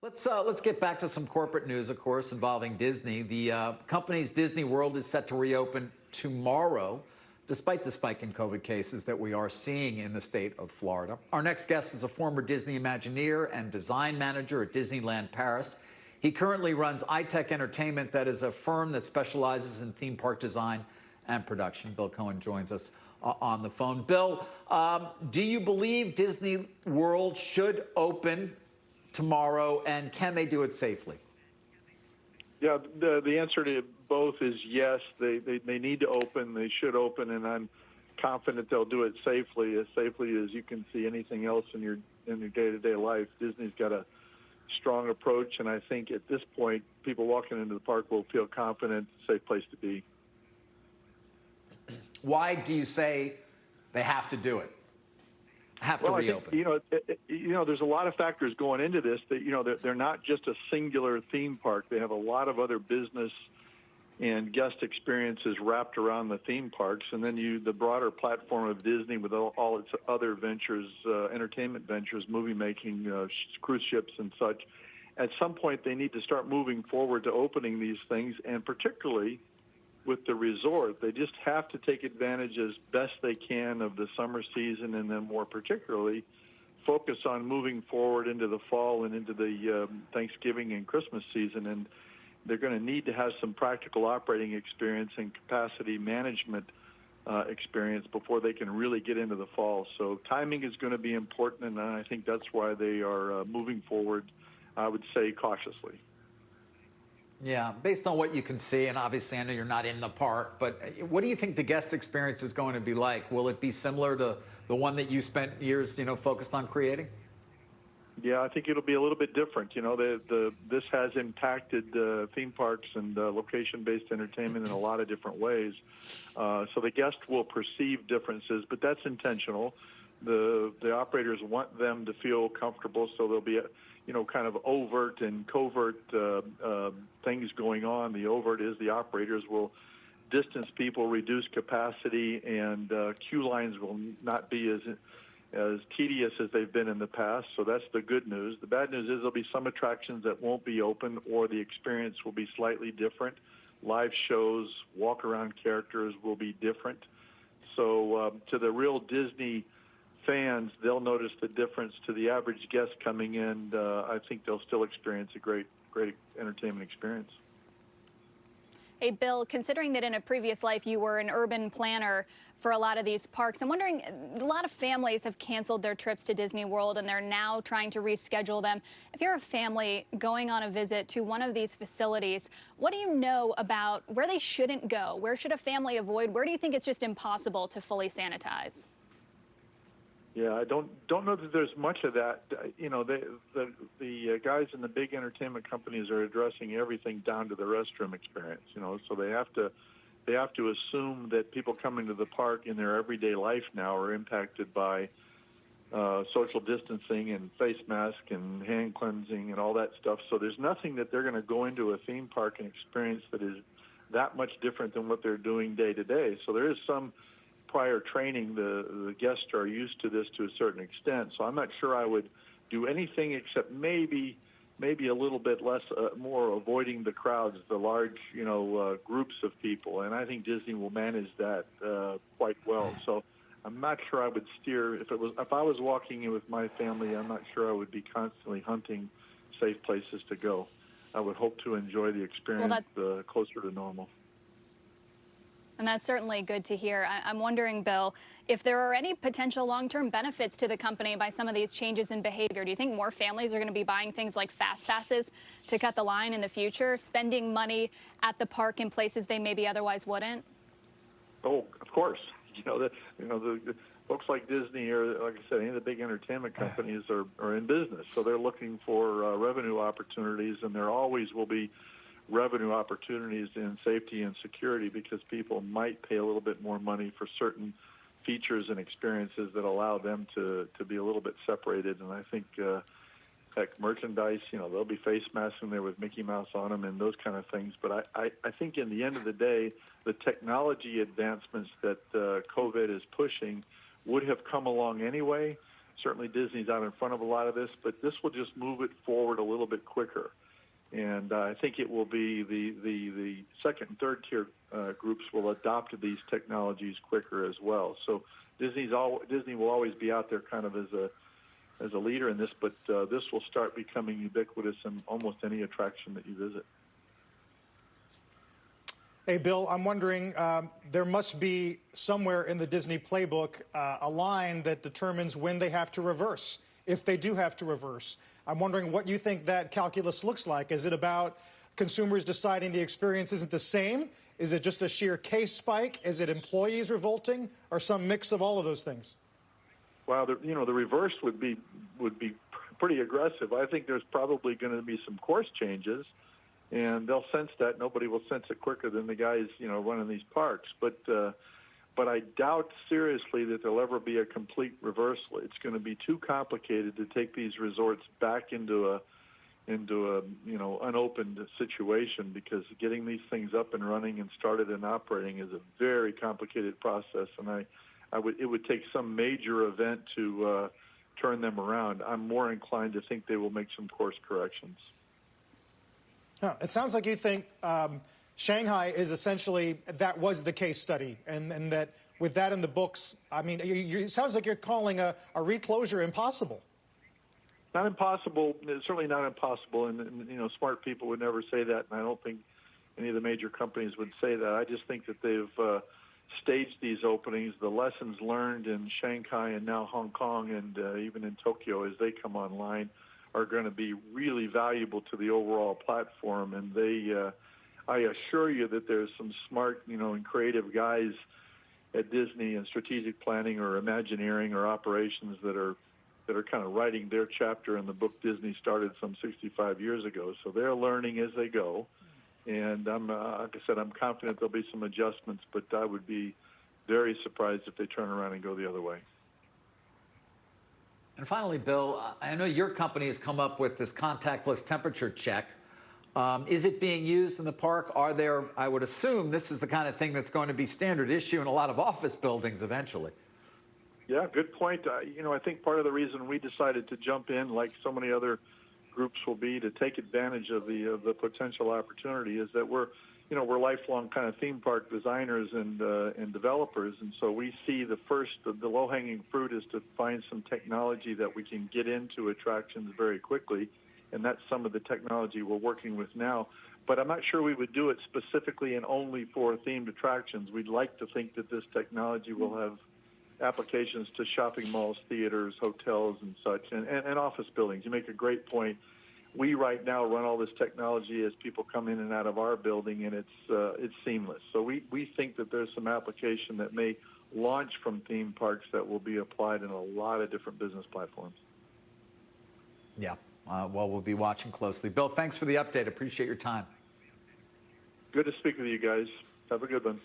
Let's get back to some corporate news, of course, involving Disney. The company's Disney World is set to reopen tomorrow, despite the spike in COVID cases that we are seeing in the state of Florida. Our next guest is a former Disney Imagineer and design manager at Disneyland Paris. He currently runs ITEC Entertainment, that is a firm that specializes in theme park design and production. Bill Coan joins us on the phone. Bill, do you believe Disney World should open tomorrow, and can they do it safely? Yeah, the answer to both is yes. They need to open. They should open, and I'm confident they'll do it safely as you can see anything else in your day-to-day life. Disney's got a strong approach, and I think at this point, people walking into the park will feel confident, safe place to be. Why do you say they have to do it? Have to reopen? I think, there's a lot of factors going into this. That they're not just a singular theme park. They have a lot of other business and guest experiences wrapped around the theme parks, and then the broader platform of Disney with all its other ventures, entertainment ventures, movie making, cruise ships and such. At some point, they need to start moving forward to opening these things, and particularly with the resort, they just have to take advantage as best they can of the summer season, and then more particularly focus on moving forward into the fall and into the Thanksgiving and Christmas season. And they're going to need to have some practical operating experience and capacity management experience before they can really get into the fall. So timing is going to be important, and I think that's why they are moving forward, I would say, cautiously. Yeah, based on what you can see, and obviously I know you're not in the park, but what do you think the guest experience is going to be like? Will it be similar to the one that you spent years, focused on creating? Yeah, I think it'll be a little bit different. This has impacted theme parks and location-based entertainment in a lot of different ways. So the guest will perceive differences, but that's intentional. The operators want them to feel comfortable, so there'll be kind of overt and covert things going on. The overt is the operators will distance people, reduce capacity, and queue lines will not be as tedious as they've been in the past. So that's the good news. The bad news is there'll be some attractions that won't be open, or the experience will be slightly different. Live shows, walk-around characters will be different. So to the real Disney fans, they'll notice the difference. To the average guest coming in, I think they'll still experience a great entertainment experience. Hey, Bill, considering that in a previous life you were an urban planner for a lot of these parks, I'm wondering, a lot of families have canceled their trips to Disney World and they're now trying to reschedule them. If you're a family going on a visit to one of these facilities, what do you know about where they shouldn't go? Where should a family avoid? Where do you think it's just impossible to fully sanitize? Yeah, I don't know that there's much of that. The guys in the big entertainment companies are addressing everything down to the restroom experience. So they have to assume that people coming to the park in their everyday life now are impacted by social distancing and face mask and hand cleansing and all that stuff. So there's nothing that they're going to go into a theme park and experience that is that much different than what they're doing day to day. So there is some prior training. The guests are used to this to a certain extent. So I'm not sure I would do anything except maybe a little bit less, more avoiding the crowds, the large, groups of people. And I think Disney will manage that quite well. So I'm not sure I would steer. If I was walking in with my family, I'm not sure I would be constantly hunting safe places to go. I would hope to enjoy the experience closer to normal. And that's certainly good to hear. I'm wondering, Bill, if there are any potential long-term benefits to the company by some of these changes in behavior. Do you think more families are going to be buying things like fast passes to cut the line in the future, spending money at the park in places they maybe otherwise wouldn't? Oh, of course. The folks like Disney, or like I said, any of the big entertainment companies are in business, so they're looking for revenue opportunities, and there always will be revenue opportunities in safety and security because people might pay a little bit more money for certain features and experiences that allow them to be a little bit separated. And I think heck, merchandise, there'll be face masks in there with Mickey Mouse on them and those kind of things. But I think in the end of the day, the technology advancements that COVID is pushing would have come along anyway. Certainly Disney's out in front of a lot of this, but this will just move it forward a little bit quicker. And I think it will be the second and third tier groups will adopt these technologies quicker as well. So Disney will always be out there kind of as a leader in this, but this will start becoming ubiquitous in almost any attraction that you visit. Hey, Bill, I'm wondering, there must be somewhere in the Disney playbook a line that determines when they have to reverse, if they do have to reverse. I'm wondering what you think that calculus looks like. Is it about consumers deciding the experience isn't the same? Is it just a sheer case spike? Is it employees revolting, or some mix of all of those things? Well, the reverse would be pretty aggressive. I think there's probably going to be some course changes, and they'll sense that. Nobody will sense it quicker than the guys, running these parks. But I doubt seriously that there'll ever be a complete reversal. It's going to be too complicated to take these resorts back into a unopened situation, because getting these things up and running and started and operating is a very complicated process, and it would take some major event to turn them around. I'm more inclined to think they will make some course corrections. It sounds like you think Shanghai is essentially, that was the case study, and that with that in the books, I mean, it sounds like you're calling a reclosure impossible. Not impossible, certainly not impossible, and smart people would never say that, and I don't think any of the major companies would say that. I just think that they've staged these openings. The lessons learned in Shanghai and now Hong Kong and even in Tokyo as they come online are going to be really valuable to the overall platform, and I assure you that there's some smart, and creative guys at Disney in strategic planning or Imagineering or operations that are kind of writing their chapter in the book Disney started some 65 years ago. So they're learning as they go, and like I said, I'm confident there'll be some adjustments, but I would be very surprised if they turn around and go the other way. And finally, Bill, I know your company has come up with this contactless temperature check. Is it being used in the park? Are there, I would assume this is the kind of thing that's going to be standard issue in a lot of office buildings eventually. Yeah, good point. I think part of the reason we decided to jump in, like so many other groups will be, to take advantage of the potential opportunity, is that we're lifelong kind of theme park designers and developers, and so we see the low-hanging fruit is to find some technology that we can get into attractions very quickly, and that's some of the technology we're working with now. But I'm not sure we would do it specifically and only for themed attractions. We'd like to think that this technology will have applications to shopping malls, theaters, hotels, and such, and office buildings. You make a great point. We right now run all this technology as people come in and out of our building, and it's seamless. So we think that there's some application that may launch from theme parks that will be applied in a lot of different business platforms. Yeah, well, we'll be watching closely. Bill, thanks for the update. Appreciate your time. Good to speak with you guys. Have a good one.